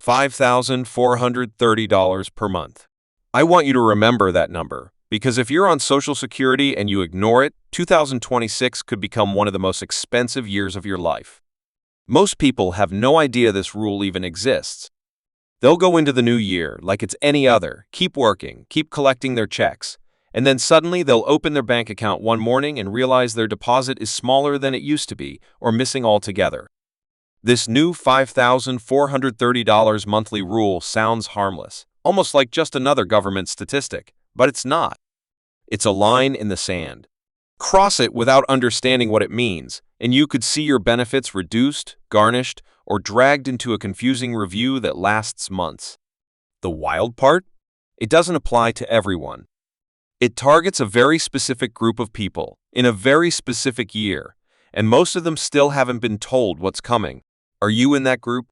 $5,430 per month. I want you to remember that number, because if you're on Social Security and you ignore it, 2026 could become one of the most expensive years of your life. Most people have no idea this rule even exists. They'll go into the new year like it's any other, keep working, keep collecting their checks, and then suddenly they'll open their bank account one morning and realize their deposit is smaller than it used to be or missing altogether. This new $5,430 monthly rule sounds harmless, almost like just another government statistic, but it's not. It's a line in the sand. Cross it without understanding what it means, and you could see your benefits reduced, garnished, or dragged into a confusing review that lasts months. The wild part? It doesn't apply to everyone. It targets a very specific group of people in a very specific year, and most of them still haven't been told what's coming. Are you in that group?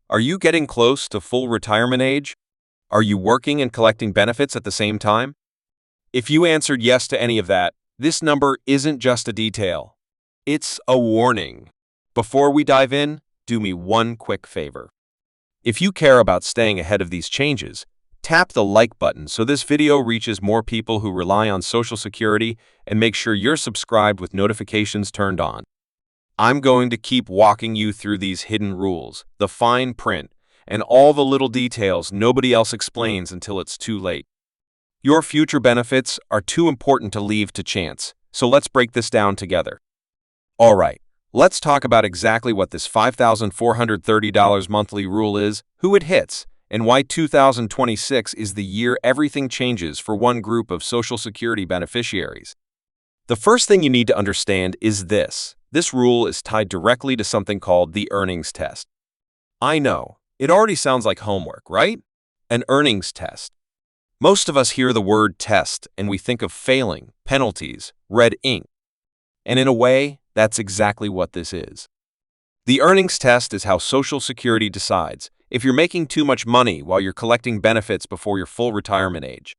Are you getting close to full retirement age? Are you working and collecting benefits at the same time? If you answered yes to any of that, this number isn't just a detail. It's a warning. Before we dive in, do me one quick favor. If you care about staying ahead of these changes, tap the like button so this video reaches more people who rely on Social Security, and make sure you're subscribed with notifications turned on. I'm going to keep walking you through these hidden rules, the fine print, and all the little details nobody else explains until it's too late. Your future benefits are too important to leave to chance, so let's break this down together. All right, let's talk about exactly what this $5,430 monthly rule is, who it hits, and why 2026 is the year everything changes for one group of Social Security beneficiaries. The first thing you need to understand is this. This rule is tied directly to something called the earnings test. I know, it already sounds like homework, right? An earnings test. Most of us hear the word test and we think of failing, penalties, red ink. And in a way, that's exactly what this is. The earnings test is how Social Security decides if you're making too much money while you're collecting benefits before your full retirement age.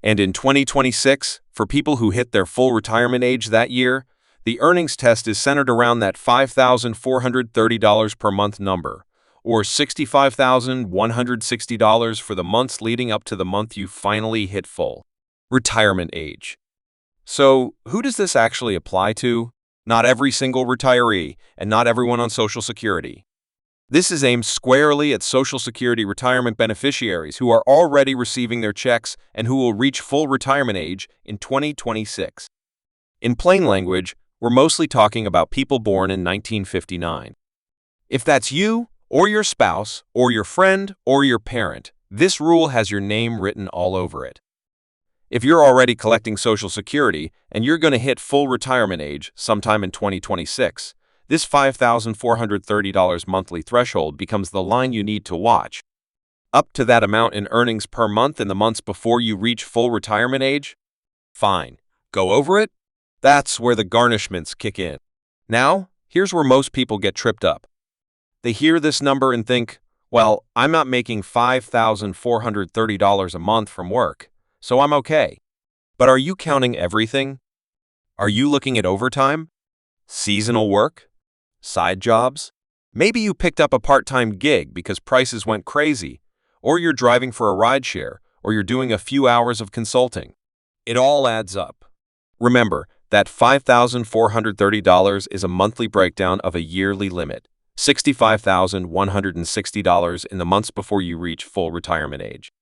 And in 2026, for people who hit their full retirement age that year, the earnings test is centered around that $5,430 per month number, or $65,160 for the months leading up to the month you finally hit full retirement age. So, who does this actually apply to? Not every single retiree, and not everyone on Social Security. This is aimed squarely at Social Security retirement beneficiaries who are already receiving their checks and who will reach full retirement age in 2026. In plain language, we're mostly talking about people born in 1959. If that's you, or your spouse, or your friend, or your parent, this rule has your name written all over it. If you're already collecting Social Security and you're going to hit full retirement age sometime in 2026, this $5,430 monthly threshold becomes the line you need to watch. Up to that amount in earnings per month in the months before you reach full retirement age? Fine. Go over it? That's where the garnishments kick in. Now, here's where most people get tripped up. They hear this number and think, well, I'm not making $5,430 a month from work, so I'm okay. But are you counting everything? Are you looking at overtime? Seasonal work? Side jobs? Maybe you picked up a part-time gig because prices went crazy, or you're driving for a rideshare, or you're doing a few hours of consulting. It all adds up. Remember, that $5,430 is a monthly breakdown of a yearly limit, $65,160 in the months before you reach full retirement age.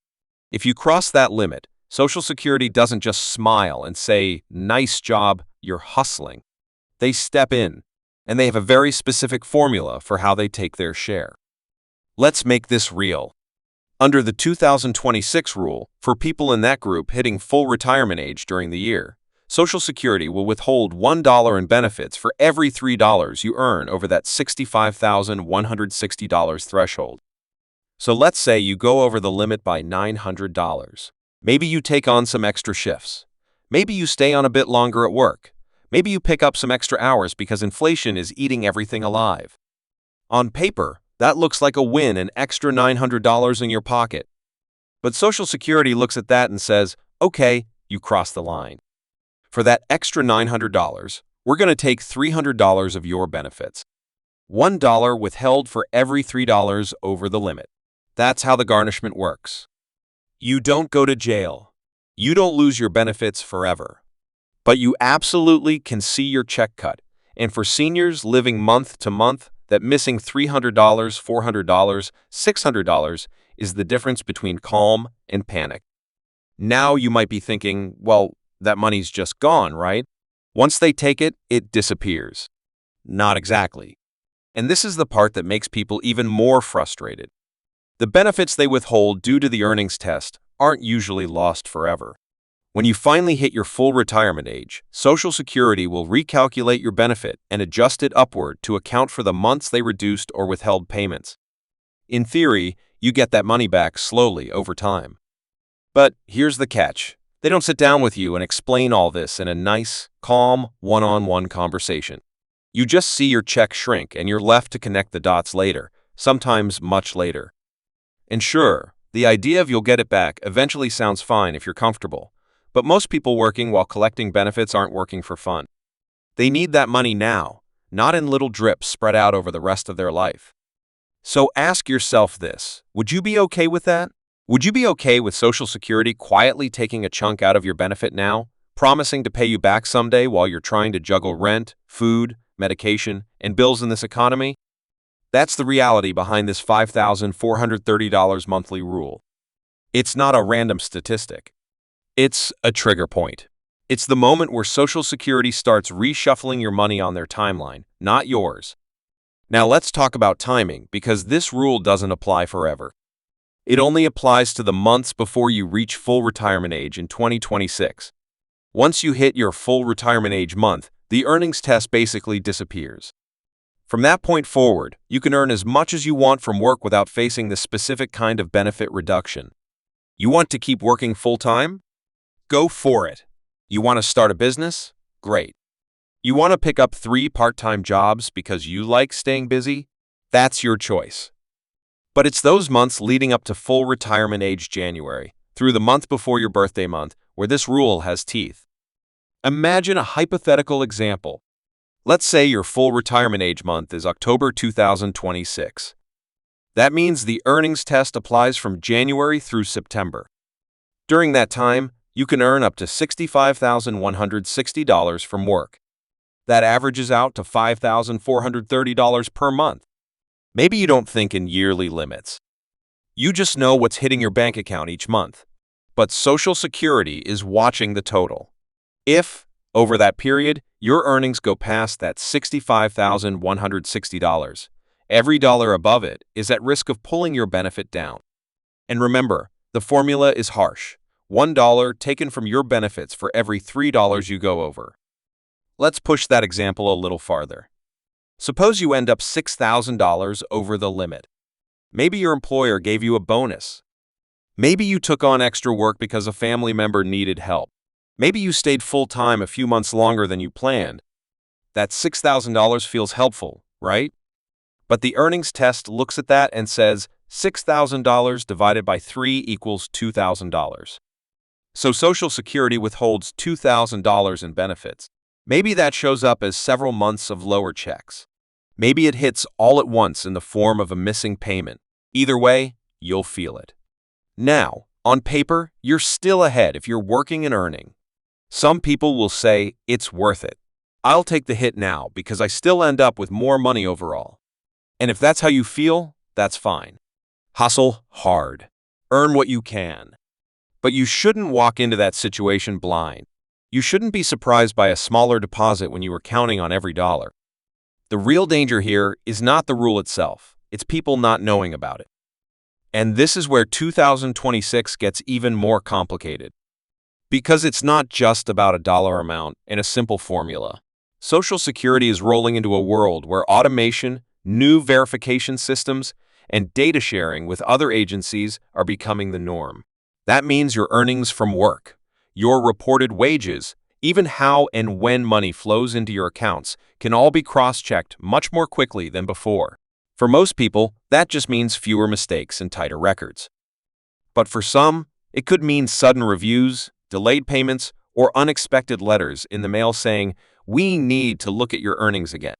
If you cross that limit, Social Security doesn't just smile and say, "Nice job, you're hustling." They step in, and they have a very specific formula for how they take their share. Let's make this real. Under the 2026 rule, for people in that group hitting full retirement age during the year, Social Security will withhold $1 in benefits for every $3 you earn over that $65,160 threshold. So let's say you go over the limit by $900. Maybe you take on some extra shifts. Maybe you stay on a bit longer at work. Maybe you pick up some extra hours because inflation is eating everything alive. On paper, that looks like a win, an extra $900 in your pocket. But Social Security looks at that and says, okay, you crossed the line. For that extra $900, we're going to take $300 of your benefits. $1 withheld for every $3 over the limit. That's how the garnishment works. You don't go to jail. You don't lose your benefits forever. But you absolutely can see your check cut. And for seniors living month to month, that missing $300, $400, $600 is the difference between calm and panic. Now you might be thinking, well, that money's just gone, right? Once they take it, it disappears. Not exactly. And this is the part that makes people even more frustrated. The benefits they withhold due to the earnings test aren't usually lost forever. When you finally hit your full retirement age, Social Security will recalculate your benefit and adjust it upward to account for the months they reduced or withheld payments. In theory, you get that money back slowly over time. But here's the catch. They don't sit down with you and explain all this in a nice, calm, one-on-one conversation. You just see your check shrink and you're left to connect the dots later, sometimes much later. And sure, the idea of you'll get it back eventually sounds fine if you're comfortable, but most people working while collecting benefits aren't working for fun. They need that money now, not in little drips spread out over the rest of their life. So ask yourself this, would you be okay with that? Would you be okay with Social Security quietly taking a chunk out of your benefit now, promising to pay you back someday while you're trying to juggle rent, food, medication, and bills in this economy? That's the reality behind this $5,430 monthly rule. It's not a random statistic. It's a trigger point. It's the moment where Social Security starts reshuffling your money on their timeline, not yours. Now let's talk about timing, because this rule doesn't apply forever. It only applies to the months before you reach full retirement age in 2026. Once you hit your full retirement age month, the earnings test basically disappears. From that point forward, you can earn as much as you want from work without facing the specific kind of benefit reduction. You want to keep working full-time? Go for it. You want to start a business? Great. You want to pick up 3 part-time jobs because you like staying busy? That's your choice. But it's those months leading up to full retirement age January, through the month before your birthday month, where this rule has teeth. Imagine a hypothetical example. Let's say your full retirement age month is October 2026. That means the earnings test applies from January through September. During that time, you can earn up to $65,160 from work. That averages out to $5,430 per month. Maybe you don't think in yearly limits. You just know what's hitting your bank account each month. But Social Security is watching the total. If, over that period, your earnings go past that $65,160, every dollar above it is at risk of pulling your benefit down. And remember, the formula is harsh. $1 taken from your benefits for every $3 you go over. Let's push that example a little farther. Suppose you end up $6,000 over the limit. Maybe your employer gave you a bonus. Maybe you took on extra work because a family member needed help. Maybe you stayed full-time a few months longer than you planned. That $6,000 feels helpful, right? But the earnings test looks at that and says $6,000 divided by 3 equals $2,000. So Social Security withholds $2,000 in benefits. Maybe that shows up as several months of lower checks. Maybe it hits all at once in the form of a missing payment. Either way, you'll feel it. Now, on paper, you're still ahead if you're working and earning. Some people will say, it's worth it. I'll take the hit now because I still end up with more money overall. And if that's how you feel, that's fine. Hustle hard. Earn what you can. But you shouldn't walk into that situation blind. You shouldn't be surprised by a smaller deposit when you were counting on every dollar. The real danger here is not the rule itself. It's people not knowing about it. And this is where 2026 gets even more complicated. Because it's not just about a dollar amount and a simple formula. Social Security is rolling into a world where automation, new verification systems, and data sharing with other agencies are becoming the norm. That means your earnings from work, your reported wages, even how and when money flows into your accounts can all be cross-checked much more quickly than before. For most people, that just means fewer mistakes and tighter records. But for some, it could mean sudden reviews, delayed payments, or unexpected letters in the mail saying, "We need to look at your earnings again."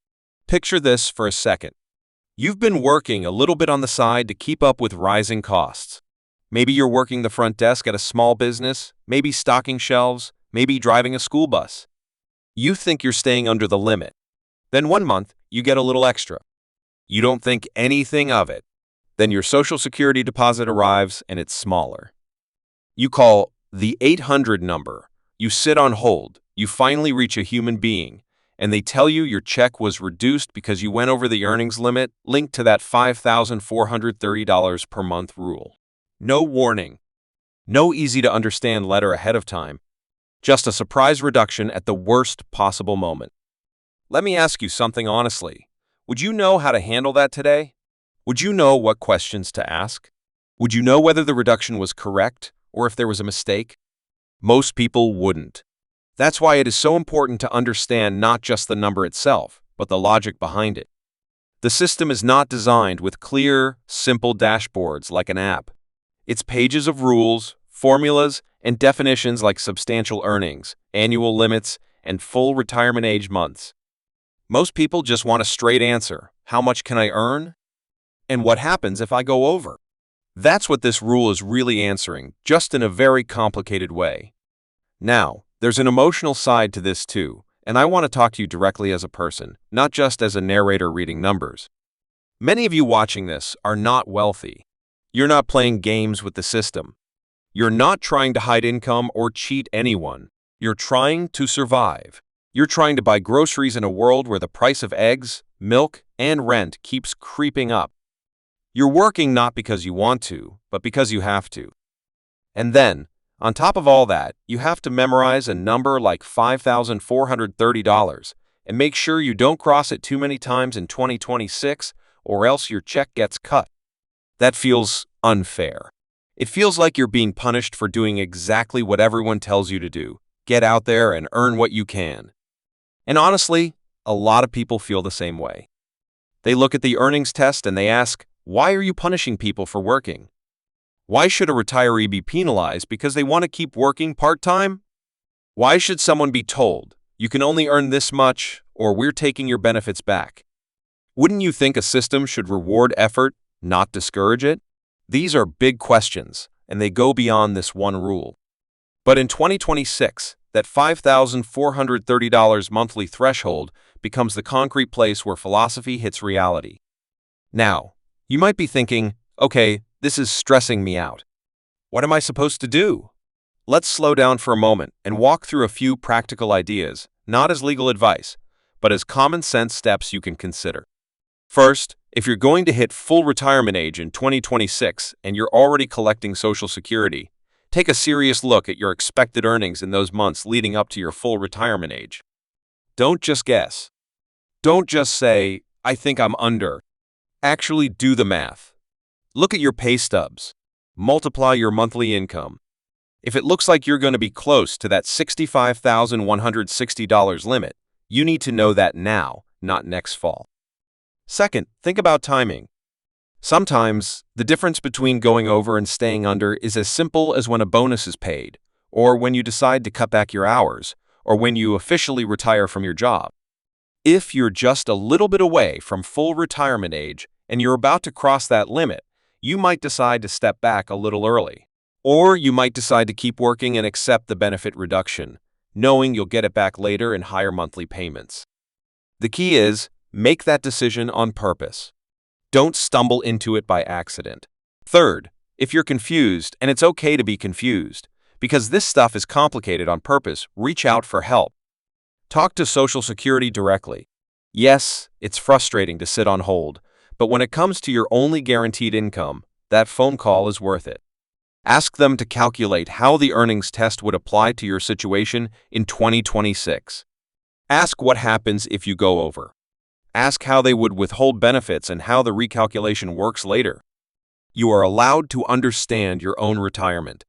Picture this for a second. You've been working a little bit on the side to keep up with rising costs. Maybe you're working the front desk at a small business, maybe stocking shelves, maybe driving a school bus. You think you're staying under the limit. Then one month, you get a little extra. You don't think anything of it. Then your Social Security deposit arrives and it's smaller. You call the 800 number. You sit on hold. You finally reach a human being, and they tell you your check was reduced because you went over the earnings limit linked to that $5,430 per month rule. No warning. No easy-to-understand letter ahead of time. Just a surprise reduction at the worst possible moment. Let me ask you something honestly. Would you know how to handle that today? Would you know what questions to ask? Would you know whether the reduction was correct or if there was a mistake? Most people wouldn't. That's why it is so important to understand not just the number itself, but the logic behind it. The system is not designed with clear, simple dashboards like an app. It's pages of rules, formulas, and definitions like substantial earnings, annual limits, and full retirement age months. Most people just want a straight answer. How much can I earn? And what happens if I go over? That's what this rule is really answering, just in a very complicated way. Now, there's an emotional side to this too, and I want to talk to you directly as a person, not just as a narrator reading numbers. Many of you watching this are not wealthy. You're not playing games with the system. You're not trying to hide income or cheat anyone. You're trying to survive. You're trying to buy groceries in a world where the price of eggs, milk, and rent keeps creeping up. You're working not because you want to, but because you have to. And then, on top of all that, you have to memorize a number like $5,430 and make sure you don't cross it too many times in 2026 or else your check gets cut. That feels unfair. It feels like you're being punished for doing exactly what everyone tells you to do. Get out there and earn what you can. And honestly, a lot of people feel the same way. They look at the earnings test and they ask, why are you punishing people for working? Why should a retiree be penalized because they want to keep working part-time? Why should someone be told, you can only earn this much, or we're taking your benefits back? Wouldn't you think a system should reward effort, not discourage it? These are big questions, and they go beyond this one rule. But in 2026, that $5,430 monthly threshold becomes the concrete place where philosophy hits reality. Now, you might be thinking, okay, this is stressing me out. What am I supposed to do? Let's slow down for a moment and walk through a few practical ideas, not as legal advice, but as common sense steps you can consider. First, if you're going to hit full retirement age in 2026 and you're already collecting Social Security, take a serious look at your expected earnings in those months leading up to your full retirement age. Don't just guess. Don't just say, I think I'm under. Actually do the math. Look at your pay stubs. Multiply your monthly income. If it looks like you're going to be close to that $65,160 limit, you need to know that now, not next fall. Second, think about timing. Sometimes, the difference between going over and staying under is as simple as when a bonus is paid, or when you decide to cut back your hours, or when you officially retire from your job. If you're just a little bit away from full retirement age and you're about to cross that limit, you might decide to step back a little early. Or you might decide to keep working and accept the benefit reduction, knowing you'll get it back later in higher monthly payments. The key is, make that decision on purpose. Don't stumble into it by accident. Third, if you're confused, and it's okay to be confused, because this stuff is complicated on purpose, reach out for help. Talk to Social Security directly. Yes, it's frustrating to sit on hold, but when it comes to your only guaranteed income, that phone call is worth it. Ask them to calculate how the earnings test would apply to your situation in 2026. Ask what happens if you go over. Ask how they would withhold benefits and how the recalculation works later. You are allowed to understand your own retirement.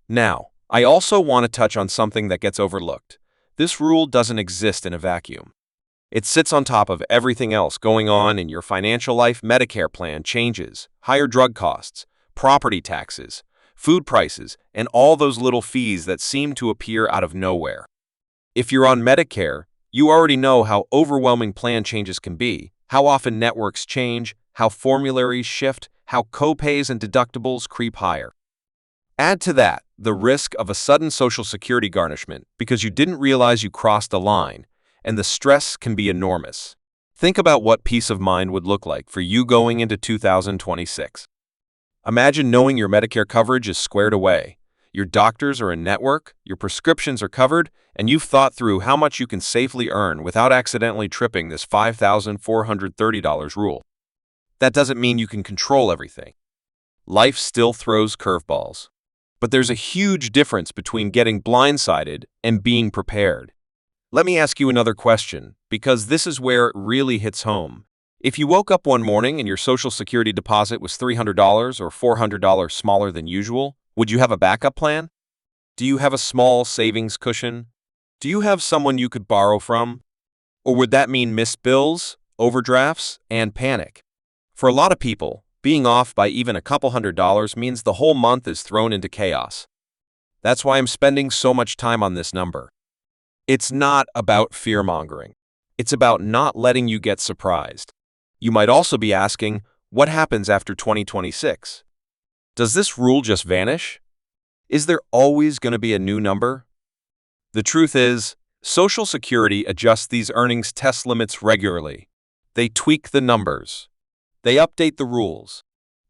Now, I also want to touch on something that gets overlooked. This rule doesn't exist in a vacuum. It sits on top of everything else going on in your financial life. Medicare plan changes, higher drug costs, property taxes, food prices, and all those little fees that seem to appear out of nowhere. If you're on Medicare, you already know how overwhelming plan changes can be, how often networks change, how formularies shift, how copays and deductibles creep higher. Add to that the risk of a sudden Social Security garnishment because you didn't realize you crossed a line, and the stress can be enormous. Think about what peace of mind would look like for you going into 2026. Imagine knowing your Medicare coverage is squared away. Your doctors are in network, your prescriptions are covered, and you've thought through how much you can safely earn without accidentally tripping this $5,430 rule. That doesn't mean you can control everything. Life still throws curveballs. But there's a huge difference between getting blindsided and being prepared. Let me ask you another question, because this is where it really hits home. If you woke up one morning and your Social Security deposit was $300 or $400 smaller than usual, would you have a backup plan? Do you have a small savings cushion? Do you have someone you could borrow from? Or would that mean missed bills, overdrafts, and panic? For a lot of people, being off by even a couple $100 means the whole month is thrown into chaos. That's why I'm spending so much time on this number. It's not about fear-mongering. It's about not letting you get surprised. You might also be asking, what happens after 2026? Does this rule just vanish? Is there always going to be a new number? The truth is, Social Security adjusts these earnings test limits regularly. They tweak the numbers. They update the rules.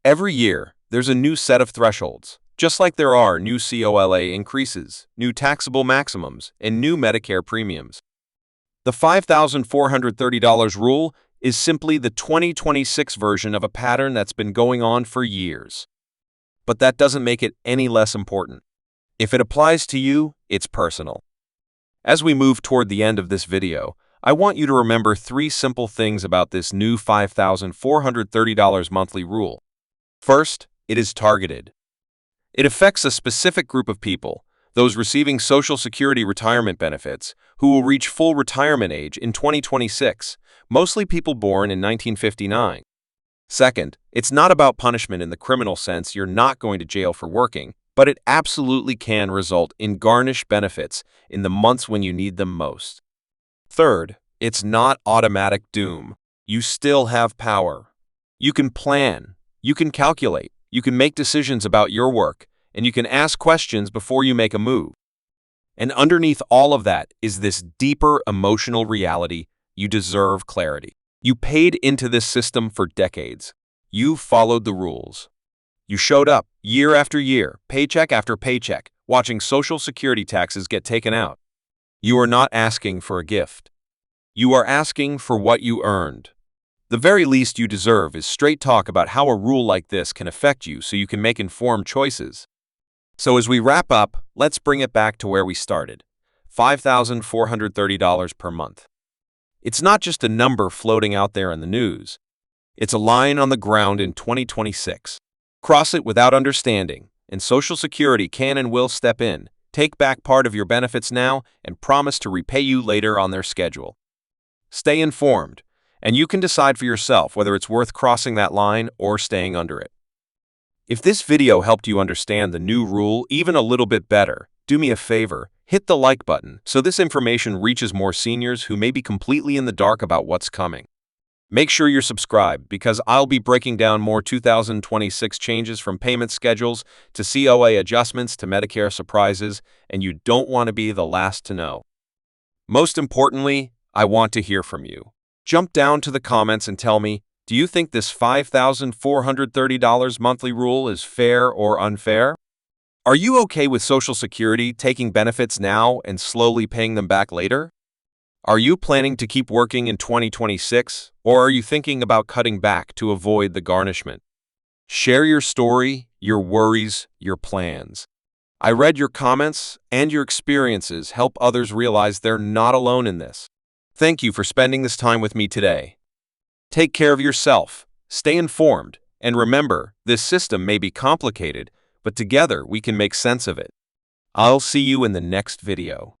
Every year, there's a new set of thresholds, just like there are new COLA increases, new taxable maximums, and new Medicare premiums. The $5,430 rule is simply the 2026 version of a pattern that's been going on for years. But that doesn't make it any less important. If it applies to you, it's personal. As we move toward the end of this video, I want you to remember 3 simple things about this new $5,430 monthly rule. First, it is targeted. It affects a specific group of people, those receiving Social Security retirement benefits, who will reach full retirement age in 2026, mostly people born in 1959. Second, it's not about punishment in the criminal sense. You're not going to jail for working, but it absolutely can result in garnished benefits in the months when you need them most. Third, it's not automatic doom. You still have power. You can plan, you can calculate, you can make decisions about your work, and you can ask questions before you make a move. And underneath all of that is this deeper emotional reality: you deserve clarity. You paid into this system for decades. You followed the rules. You showed up year after year, paycheck after paycheck, watching Social Security taxes get taken out. You are not asking for a gift. You are asking for what you earned. The very least you deserve is straight talk about how a rule like this can affect you so you can make informed choices. So as we wrap up, let's bring it back to where we started: $5,430 per month. It's not just a number floating out there in the news. It's a line on the ground in 2026. Cross it without understanding, and Social Security can and will step in, take back part of your benefits now, and promise to repay you later on their schedule. Stay informed, and you can decide for yourself whether it's worth crossing that line or staying under it. If this video helped you understand the new rule even a little bit better, do me a favor, hit the like button so this information reaches more seniors who may be completely in the dark about what's coming. Make sure you're subscribed because I'll be breaking down more 2026 changes, from payment schedules to COA adjustments to Medicare surprises, and you don't want to be the last to know. Most importantly, I want to hear from you. Jump down to the comments and tell me, do you think this $5,430 monthly rule is fair or unfair? Are you okay with Social Security taking benefits now and slowly paying them back later? Are you planning to keep working in 2026, or are you thinking about cutting back to avoid the garnishment? Share your story, your worries, your plans. I read your comments, and your experiences help others realize they're not alone in this. Thank you for spending this time with me today. Take care of yourself, stay informed, and remember, this system may be complicated, but together we can make sense of it. I'll see you in the next video.